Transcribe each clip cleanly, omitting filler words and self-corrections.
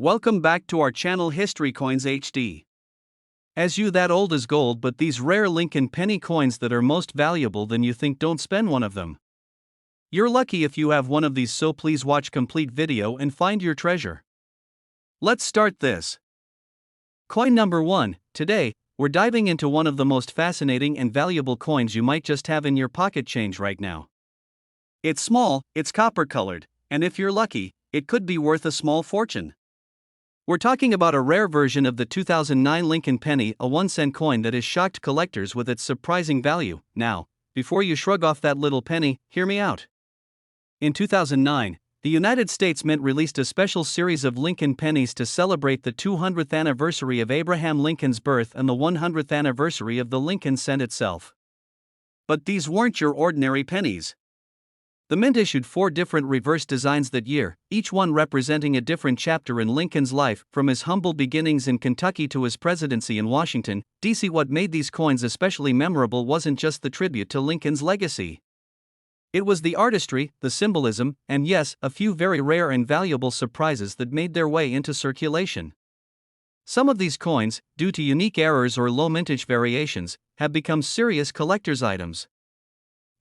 Welcome back to our channel History Coins HD. As you that old is gold, but these rare Lincoln penny coins that are most valuable than you think, don't spend one of them. You're lucky if you have one of these, so please watch complete video and find your treasure. Let's start this. Coin number 1. Today, we're diving into one of the most fascinating and valuable coins you might just have in your pocket change right now. It's small, it's copper colored, and if you're lucky, it could be worth a small fortune. We're talking about a rare version of the 2009 Lincoln penny, a 1-cent coin that has shocked collectors with its surprising value. Now, before you shrug off that little penny, hear me out. In 2009, the United States Mint released a special series of Lincoln pennies to celebrate the 200th anniversary of Abraham Lincoln's birth and the 100th anniversary of the Lincoln cent itself. But these weren't your ordinary pennies. The Mint issued 4 different reverse designs that year, each one representing a different chapter in Lincoln's life, from his humble beginnings in Kentucky to his presidency in Washington, D.C. What made these coins especially memorable wasn't just the tribute to Lincoln's legacy. It was the artistry, the symbolism, and yes, a few very rare and valuable surprises that made their way into circulation. Some of these coins, due to unique errors or low mintage variations, have become serious collector's items.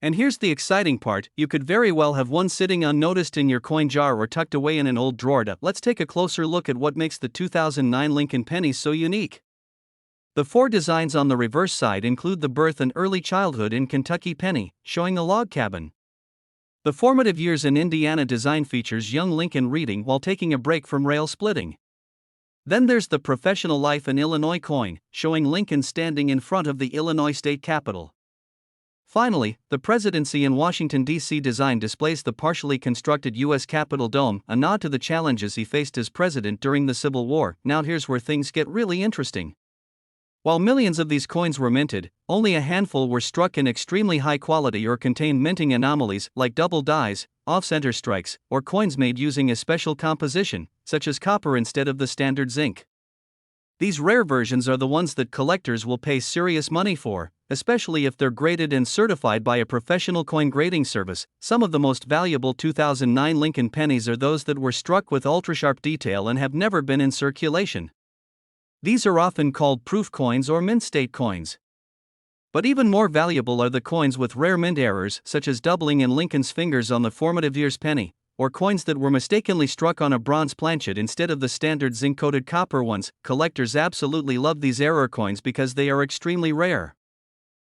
And here's the exciting part: you could very well have one sitting unnoticed in your coin jar or tucked away in an old drawer. Let's take a closer look at what makes the 2009 Lincoln penny so unique. The 4 designs on the reverse side include the birth and early childhood in Kentucky penny, showing a log cabin. The formative years in Indiana design features young Lincoln reading while taking a break from rail splitting. Then there's the professional life in Illinois coin, showing Lincoln standing in front of the Illinois state capitol. Finally, the presidency in Washington, D.C. design displays the partially constructed U.S. Capitol dome, a nod to the challenges he faced as president during the Civil War. Now here's where things get really interesting. While millions of these coins were minted, only a handful were struck in extremely high quality or contained minting anomalies like double dies, off-center strikes, or coins made using a special composition, such as copper instead of the standard zinc. These rare versions are the ones that collectors will pay serious money for, especially if they're graded and certified by a professional coin grading service. Some of the most valuable 2009 Lincoln pennies are those that were struck with ultra-sharp detail and have never been in circulation. These are often called proof coins or mint state coins. But even more valuable are the coins with rare mint errors, such as doubling in Lincoln's fingers on the formative years penny, or coins that were mistakenly struck on a bronze planchet instead of the standard zinc-coated copper ones. Collectors absolutely love these error coins because they are extremely rare.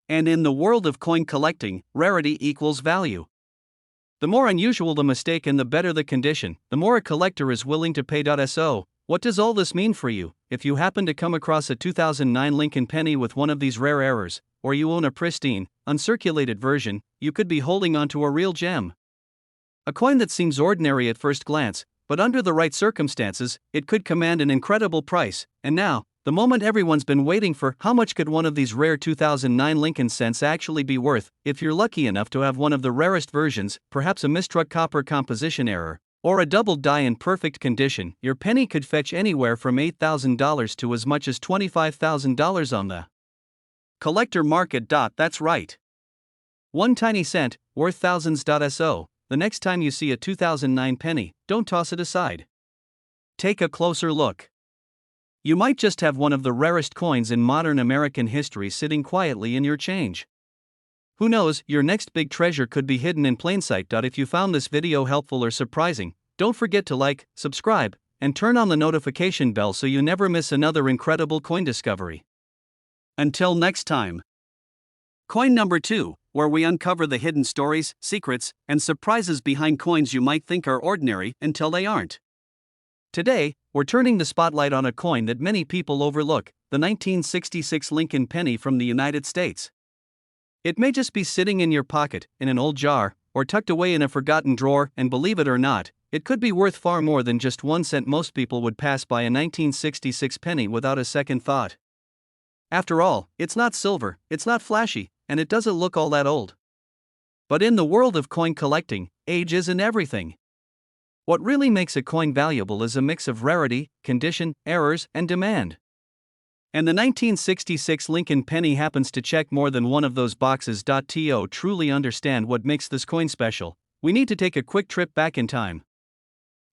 And in the world of coin collecting, rarity equals value. The more unusual the mistake and the better the condition, the more a collector is willing to pay. So, what does all this mean for you? If you happen to come across a 2009 Lincoln penny with one of these rare errors, or you own a pristine, uncirculated version, you could be holding onto a real gem. A coin that seems ordinary at first glance, but under the right circumstances, it could command an incredible price. And now, the moment everyone's been waiting for: how much could one of these rare 2009 Lincoln cents actually be worth? If you're lucky enough to have one of the rarest versions, perhaps a mistruck copper composition error, or a doubled die in perfect condition, your penny could fetch anywhere from $8,000 to as much as $25,000 on the collector market. That's right. One tiny cent, worth thousands. So, the next time you see a 2009 penny, don't toss it aside. Take a closer look. You might just have one of the rarest coins in modern American history sitting quietly in your change. Who knows, your next big treasure could be hidden in plain sight. If you found this video helpful or surprising, don't forget to like, subscribe, and turn on the notification bell so you never miss another incredible coin discovery. Until next time. Coin number 2, where we uncover the hidden stories, secrets, and surprises behind coins you might think are ordinary until they aren't. Today, we're turning the spotlight on a coin that many people overlook, the 1966 Lincoln penny from the United States. It may just be sitting in your pocket, in an old jar, or tucked away in a forgotten drawer, and believe it or not, it could be worth far more than just 1 cent. Most people would pass by a 1966 penny without a second thought. After all, it's not silver, it's not flashy, and it doesn't look all that old. But in the world of coin collecting, age isn't everything. What really makes a coin valuable is a mix of rarity, condition, errors, and demand. And the 1966 Lincoln penny happens to check more than one of those boxes. To truly understand what makes this coin special, we need to take a quick trip back in time.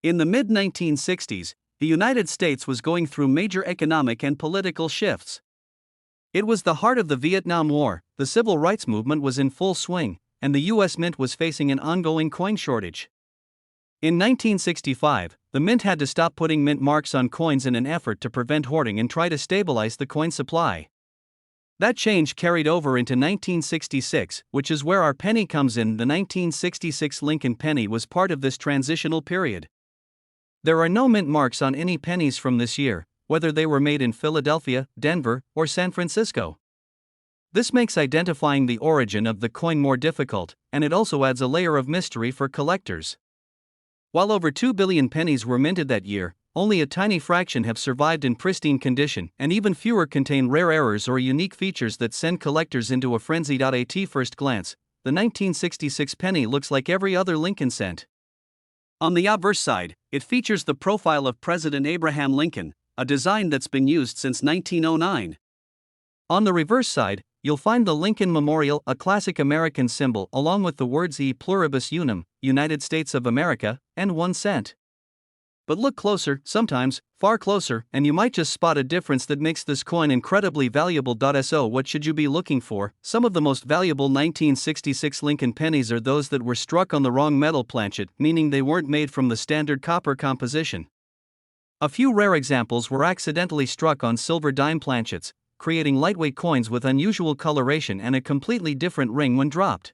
In the mid-1960s, the United States was going through major economic and political shifts. It was the heart of the Vietnam War, the civil rights movement was in full swing, and the U.S. Mint was facing an ongoing coin shortage. In 1965, the Mint had to stop putting mint marks on coins in an effort to prevent hoarding and try to stabilize the coin supply. That change carried over into 1966, which is where our penny comes in. The 1966 Lincoln penny was part of this transitional period. There are no mint marks on any pennies from this year, whether they were made in Philadelphia, Denver, or San Francisco. This makes identifying the origin of the coin more difficult, and it also adds a layer of mystery for collectors. While over 2 billion pennies were minted that year, only a tiny fraction have survived in pristine condition, and even fewer contain rare errors or unique features that send collectors into a frenzy. At first glance, the 1966 penny looks like every other Lincoln cent. On the obverse side, it features the profile of President Abraham Lincoln, a design that's been used since 1909. On the reverse side, you'll find the Lincoln Memorial, a classic American symbol, along with the words E pluribus unum, United States of America, and 1 cent. But look closer, sometimes, far closer, and you might just spot a difference that makes this coin incredibly valuable. So what should you be looking for? Some of the most valuable 1966 Lincoln pennies are those that were struck on the wrong metal planchet, meaning they weren't made from the standard copper composition. A few rare examples were accidentally struck on silver dime planchets, creating lightweight coins with unusual coloration and a completely different ring when dropped.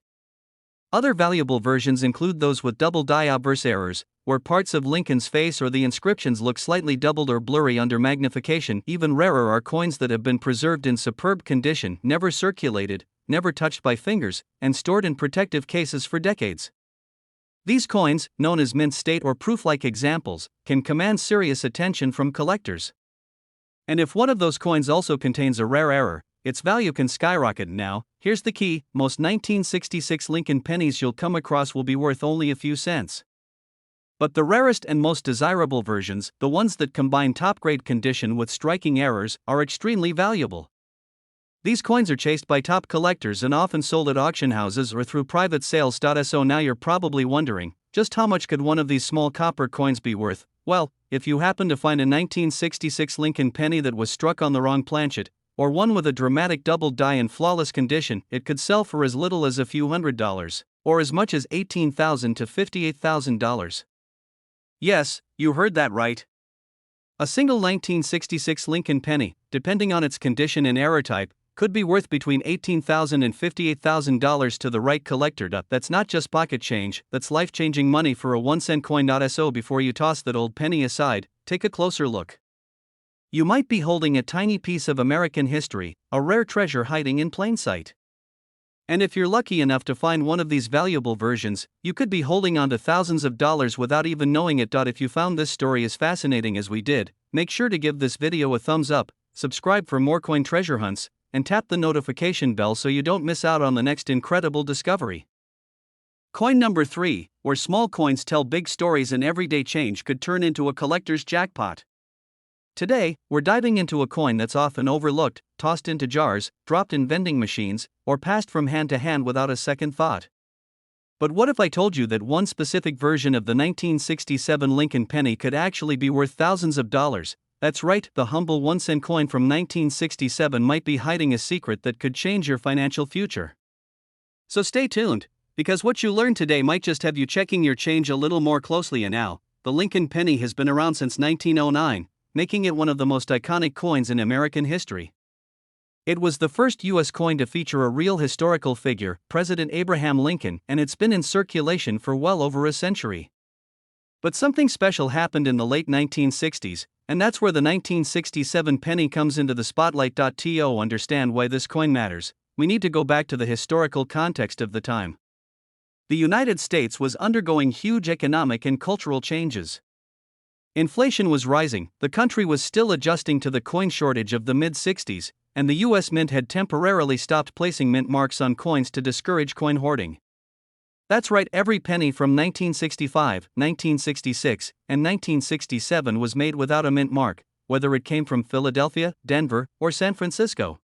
Other valuable versions include those with double die obverse errors, where parts of Lincoln's face or the inscriptions look slightly doubled or blurry under magnification. Even rarer are coins that have been preserved in superb condition, never circulated, never touched by fingers, and stored in protective cases for decades. These coins, known as mint state or proof-like examples, can command serious attention from collectors. And if one of those coins also contains a rare error, its value can skyrocket. Now, here's the key: most 1966 Lincoln pennies you'll come across will be worth only a few cents. But the rarest and most desirable versions, the ones that combine top-grade condition with striking errors, are extremely valuable. These coins are chased by top collectors and often sold at auction houses or through private sales. So now you're probably wondering, just how much could one of these small copper coins be worth? Well, if you happen to find a 1966 Lincoln penny that was struck on the wrong planchet, or one with a dramatic double die in flawless condition, it could sell for as little as a few $100s, or as much as $18,000 to $58,000. Yes, you heard that right. A single 1966 Lincoln penny, depending on its condition and error type, could be worth between $18,000 and $58,000 to the right collector. That's not just pocket change, that's life-changing money for a 1-cent coin. So before you toss that old penny aside, take a closer look. You might be holding a tiny piece of American history, a rare treasure hiding in plain sight. And if you're lucky enough to find one of these valuable versions, you could be holding on to thousands of dollars without even knowing it. If you found this story as fascinating as we did, make sure to give this video a thumbs up, subscribe for more coin treasure hunts, and tap the notification bell so you don't miss out on the next incredible discovery. Coin number 3, where small coins tell big stories and everyday change could turn into a collector's jackpot. Today, we're diving into a coin that's often overlooked, tossed into jars, dropped in vending machines, or passed from hand to hand without a second thought. But what if I told you that one specific version of the 1967 Lincoln penny could actually be worth thousands of dollars? That's right, the humble 1-cent coin from 1967 might be hiding a secret that could change your financial future. So stay tuned, because what you learned today might just have you checking your change a little more closely. And now, the Lincoln penny has been around since 1909. Making it one of the most iconic coins in American history. It was the first U.S. coin to feature a real historical figure, President Abraham Lincoln, and it's been in circulation for well over a century. But something special happened in the late 1960s, and that's where the 1967 penny comes into the spotlight. To understand why this coin matters, we need to go back to the historical context of the time. The United States was undergoing huge economic and cultural changes. Inflation was rising, the country was still adjusting to the coin shortage of the mid-60s, and the U.S. Mint had temporarily stopped placing mint marks on coins to discourage coin hoarding. That's right, every penny from 1965, 1966, and 1967 was made without a mint mark, whether it came from Philadelphia, Denver, or San Francisco.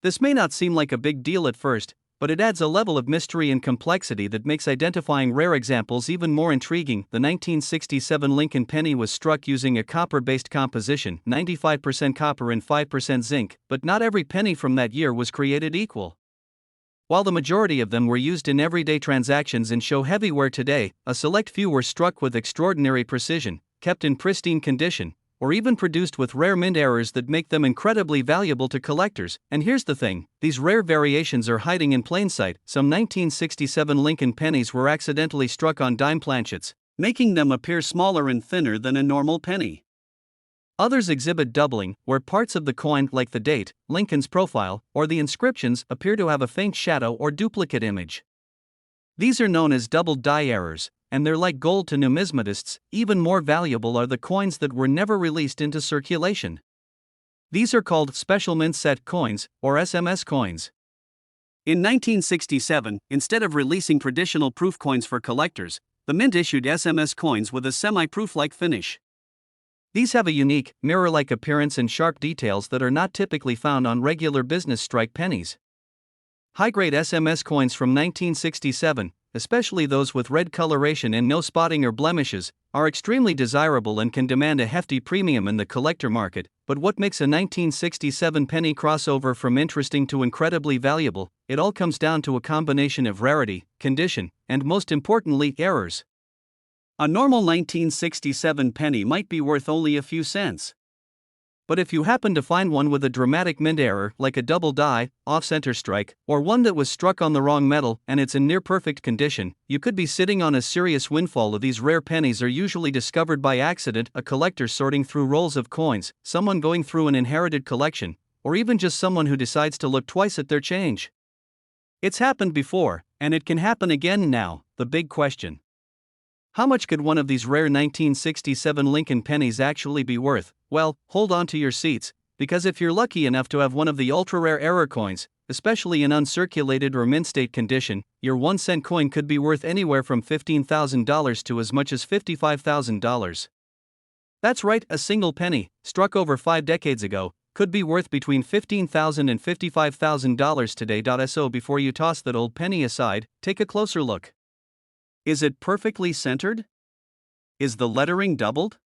This may not seem like a big deal at first, but it adds a level of mystery and complexity that makes identifying rare examples even more intriguing. The 1967 Lincoln penny was struck using a copper-based composition, 95% copper and 5% zinc, but not every penny from that year was created equal. While the majority of them were used in everyday transactions and show heavy wear today, a select few were struck with extraordinary precision, kept in pristine condition, or even produced with rare mint errors that make them incredibly valuable to collectors. And here's the thing, these rare variations are hiding in plain sight. Some 1967 Lincoln pennies were accidentally struck on dime planchets, making them appear smaller and thinner than a normal penny. Others exhibit doubling, where parts of the coin, like the date, Lincoln's profile, or the inscriptions, appear to have a faint shadow or duplicate image. These are known as double die errors, and they're like gold to numismatists. Even more valuable are the coins that were never released into circulation. These are called special mint set coins, or SMS coins. In 1967, instead of releasing traditional proof coins for collectors, the mint issued SMS coins with a semi-proof-like finish. These have a unique, mirror-like appearance and sharp details that are not typically found on regular business strike pennies. High-grade SMS coins from 1967, especially those with red coloration and no spotting or blemishes, are extremely desirable and can demand a hefty premium in the collector market. But what makes a 1967 penny crossover from interesting to incredibly valuable? It all comes down to a combination of rarity, condition, and most importantly, errors. A normal 1967 penny might be worth only a few cents. But if you happen to find one with a dramatic mint error, like a double die, off-center strike, or one that was struck on the wrong metal and it's in near-perfect condition, you could be sitting on a serious windfall. These rare pennies are usually discovered by accident, a collector sorting through rolls of coins, someone going through an inherited collection, or even just someone who decides to look twice at their change. It's happened before, and it can happen again now. The big question: how much could one of these rare 1967 Lincoln pennies actually be worth? Well, hold on to your seats, because if you're lucky enough to have one of the ultra-rare error coins, especially in uncirculated or mint-state condition, your 1-cent coin could be worth anywhere from $15,000 to as much as $55,000. That's right, a single penny, struck over 5 decades ago, could be worth between $15,000 and $55,000 today. So before you toss that old penny aside, take a closer look. Is it perfectly centered? Is the lettering doubled?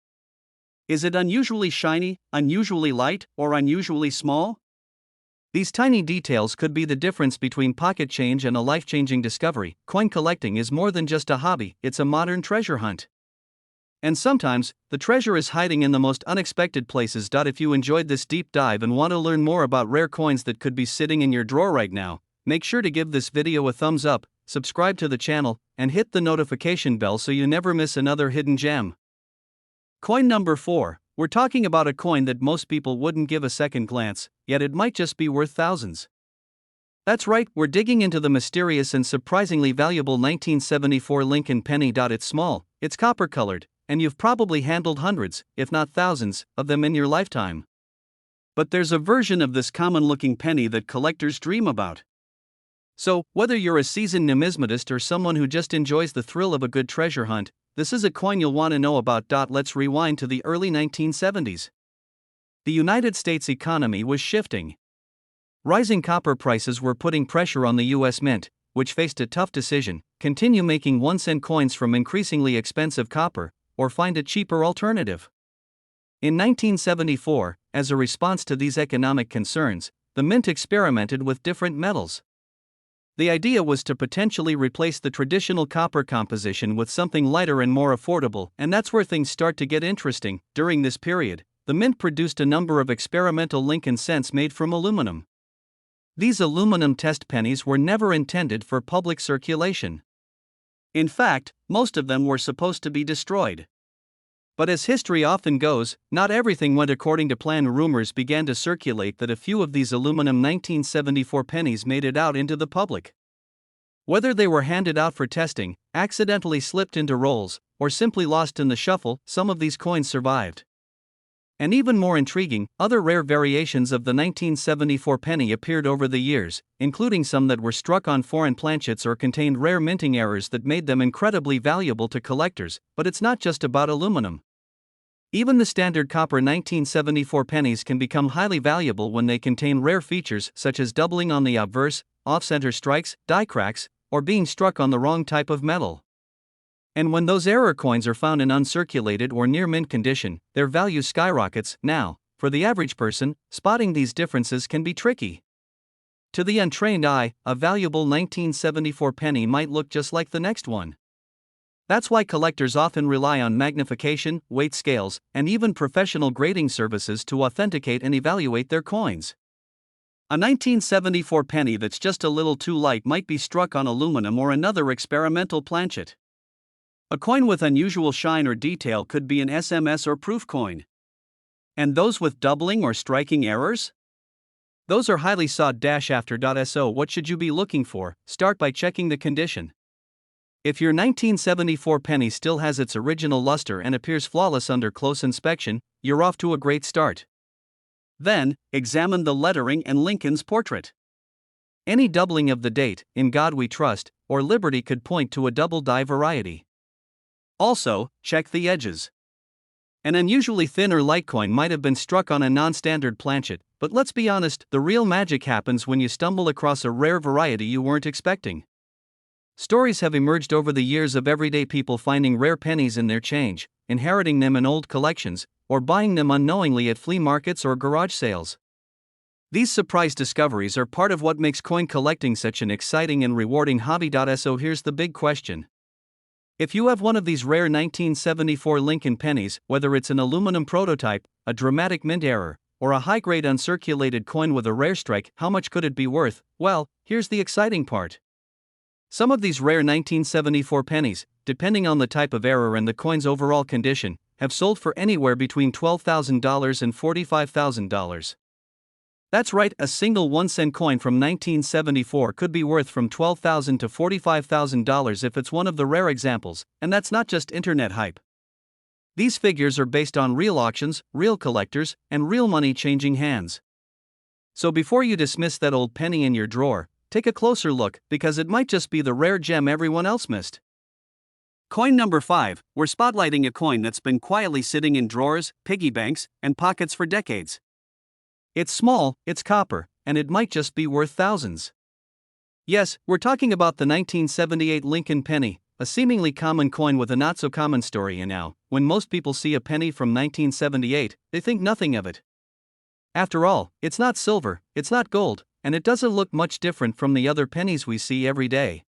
Is it unusually shiny, unusually light, or unusually small? These tiny details could be the difference between pocket change and a life-changing discovery. Coin collecting is more than just a hobby, it's a modern treasure hunt. And sometimes, the treasure is hiding in the most unexpected places. If you enjoyed this deep dive and want to learn more about rare coins that could be sitting in your drawer right now, make sure to give this video a thumbs up, subscribe to the channel, and hit the notification bell so you never miss another hidden gem. Coin number 4. We're talking about a coin that most people wouldn't give a second glance, yet it might just be worth thousands. That's right, we're digging into the mysterious and surprisingly valuable 1974 Lincoln penny. It's small, it's copper-colored, and you've probably handled hundreds, if not thousands, of them in your lifetime. But there's a version of this common-looking penny that collectors dream about. So, whether you're a seasoned numismatist or someone who just enjoys the thrill of a good treasure hunt, this is a coin you'll want to know about. Let's rewind to the early 1970s. The United States economy was shifting. Rising copper prices were putting pressure on the U.S. Mint, which faced a tough decision: continue making 1-cent coins from increasingly expensive copper, or find a cheaper alternative. In 1974, as a response to these economic concerns, the Mint experimented with different metals. The idea was to potentially replace the traditional copper composition with something lighter and more affordable, and that's where things start to get interesting. During this period, the Mint produced a number of experimental Lincoln cents made from aluminum. These aluminum test pennies were never intended for public circulation. In fact, most of them were supposed to be destroyed. But as history often goes, not everything went according to plan. Rumors began to circulate that a few of these aluminum 1974 pennies made it out into the public. Whether they were handed out for testing, accidentally slipped into rolls, or simply lost in the shuffle, some of these coins survived. And even more intriguing, other rare variations of the 1974 penny appeared over the years, including some that were struck on foreign planchets or contained rare minting errors that made them incredibly valuable to collectors. But it's not just about aluminum. Even the standard copper 1974 pennies can become highly valuable when they contain rare features such as doubling on the obverse, off-center strikes, die cracks, or being struck on the wrong type of metal. And when those error coins are found in uncirculated or near mint condition, their value skyrockets. Now, for the average person, spotting these differences can be tricky. To the untrained eye, a valuable 1974 penny might look just like the next one. That's why collectors often rely on magnification, weight scales, and even professional grading services to authenticate and evaluate their coins. A 1974 penny that's just a little too light might be struck on aluminum or another experimental planchet. A coin with unusual shine or detail could be an SMS or proof coin. And those with doubling or striking errors? Those are highly sought after. So what should you be looking for? Start by checking the condition. If your 1974 penny still has its original luster and appears flawless under close inspection, you're off to a great start. Then, examine the lettering and Lincoln's portrait. Any doubling of the date, "In God We Trust," or Liberty could point to a double die variety. Also, check the edges. An unusually thin or light coin might have been struck on a non-standard planchet, but let's be honest, the real magic happens when you stumble across a rare variety you weren't expecting. Stories have emerged over the years of everyday people finding rare pennies in their change, inheriting them in old collections, or buying them unknowingly at flea markets or garage sales. These surprise discoveries are part of what makes coin collecting such an exciting and rewarding hobby. So here's the big question. If you have one of these rare 1974 Lincoln pennies, whether it's an aluminum prototype, a dramatic mint error, or a high-grade uncirculated coin with a rare strike, how much could it be worth? Well, here's the exciting part. Some of these rare 1974 pennies, depending on the type of error and the coin's overall condition, have sold for anywhere between $12,000 and $45,000. That's right, a single 1-cent coin from 1974 could be worth from $12,000 to $45,000 if it's one of the rare examples, and that's not just internet hype. These figures are based on real auctions, real collectors, and real money changing hands. So before you dismiss that old penny in your drawer, take a closer look, because it might just be the rare gem everyone else missed. Coin number 5, we're spotlighting a coin that's been quietly sitting in drawers, piggy banks, and pockets for decades. It's small, it's copper, and it might just be worth thousands. Yes, we're talking about the 1978 Lincoln penny, a seemingly common coin with a not-so-common story. And now, when most people see a penny from 1978, they think nothing of it. After all, it's not silver, it's not gold, and it doesn't look much different from the other pennies we see every day.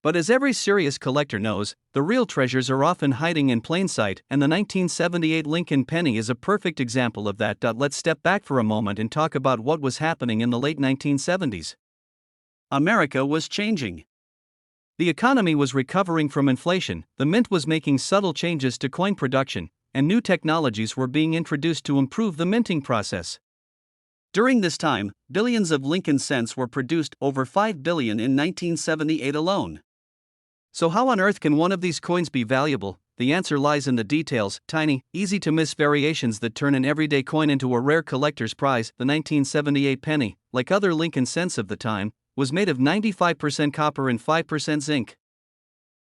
But as every serious collector knows, the real treasures are often hiding in plain sight, and the 1978 Lincoln penny is a perfect example of that. Let's step back for a moment and talk about what was happening in the late 1970s. America was changing. The economy was recovering from inflation, the mint was making subtle changes to coin production, and new technologies were being introduced to improve the minting process. During this time, billions of Lincoln cents were produced, over 5 billion in 1978 alone. So how on earth can one of these coins be valuable? The answer lies in the details, tiny, easy-to-miss variations that turn an everyday coin into a rare collector's prize. The 1978 penny, like other Lincoln cents of the time, was made of 95% copper and 5% zinc.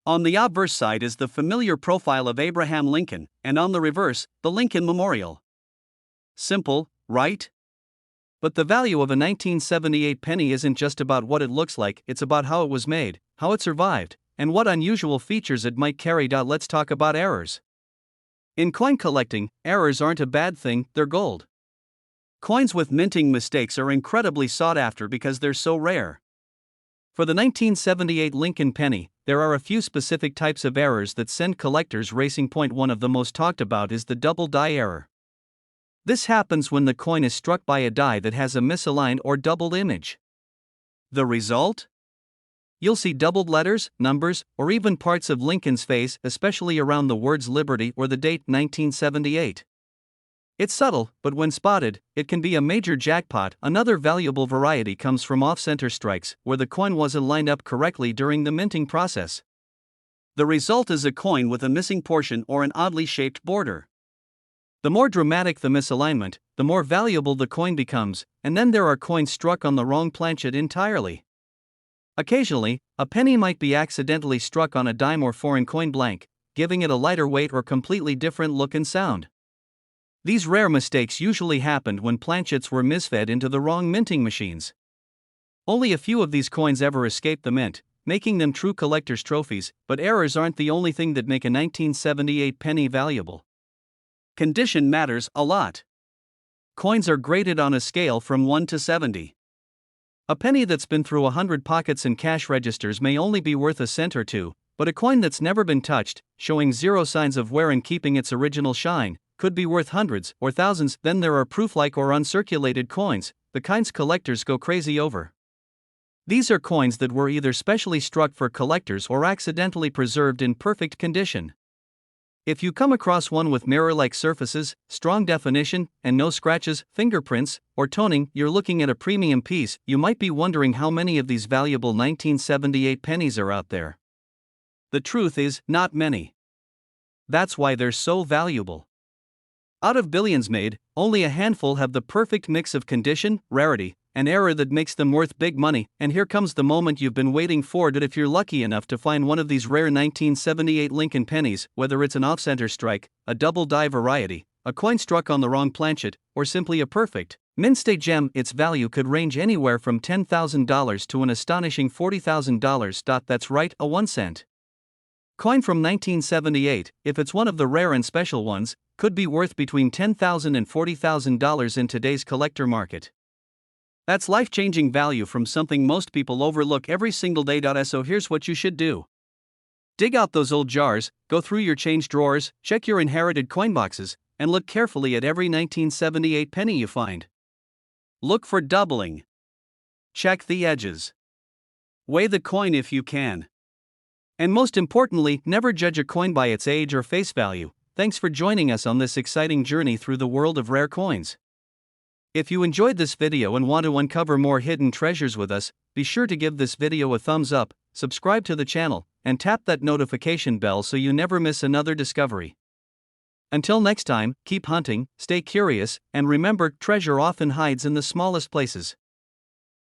On the obverse side is the familiar profile of Abraham Lincoln, and on the reverse, the Lincoln Memorial. Simple, right? But the value of a 1978 penny isn't just about what it looks like, it's about how it was made, how it survived, and what unusual features it might carry. Let's talk about errors. In coin collecting, errors aren't a bad thing, they're gold. Coins with minting mistakes are incredibly sought after because they're so rare. For the 1978 Lincoln penny, there are a few specific types of errors that send collectors racing. One of the most talked about is the double die error. This happens when the coin is struck by a die that has a misaligned or doubled image. The result? You'll see doubled letters, numbers, or even parts of Lincoln's face, especially around the words Liberty or the date 1978. It's subtle, but when spotted, it can be a major jackpot. Another valuable variety comes from off-center strikes, where the coin wasn't lined up correctly during the minting process. The result is a coin with a missing portion or an oddly shaped border. The more dramatic the misalignment, the more valuable the coin becomes, and then there are coins struck on the wrong planchet entirely. Occasionally, a penny might be accidentally struck on a dime or foreign coin blank, giving it a lighter weight or completely different look and sound. These rare mistakes usually happened when planchets were misfed into the wrong minting machines. Only a few of these coins ever escape the mint, making them true collector's trophies, but errors aren't the only thing that make a 1978 penny valuable. Condition matters a lot. Coins are graded on a scale from 1 to 70. A penny that's been through 100 pockets and cash registers may only be worth a cent or two, but a coin that's never been touched, showing zero signs of wear and keeping its original shine, could be worth hundreds or thousands. Then there are proof-like or uncirculated coins, the kinds collectors go crazy over. These are coins that were either specially struck for collectors or accidentally preserved in perfect condition. If you come across one with mirror-like surfaces, strong definition, and no scratches, fingerprints, or toning, you're looking at a premium piece. You might be wondering how many of these valuable 1978 pennies are out there. The truth is, not many. That's why they're so valuable. Out of billions made, only a handful have the perfect mix of condition, rarity, and error that makes them worth big money. And here comes the moment you've been waiting for. That if you're lucky enough to find one of these rare 1978 Lincoln pennies, whether it's an off-center strike, a double die variety, a coin struck on the wrong planchet, or simply a perfect mint-state gem, its value could range anywhere from $10,000 to an astonishing $40,000. That's right, a 1 cent coin from 1978, if it's one of the rare and special ones, could be worth between $10,000 and $40,000 in today's collector market. That's life-changing value from something most people overlook every single day. So here's what you should do. Dig out those old jars, go through your change drawers, check your inherited coin boxes, and look carefully at every 1978 penny you find. Look for doubling. Check the edges. Weigh the coin if you can. And most importantly, never judge a coin by its age or face value. Thanks for joining us on this exciting journey through the world of rare coins. If you enjoyed this video and want to uncover more hidden treasures with us, be sure to give this video a thumbs up, subscribe to the channel, and tap that notification bell so you never miss another discovery. Until next time, keep hunting, stay curious, and remember, treasure often hides in the smallest places.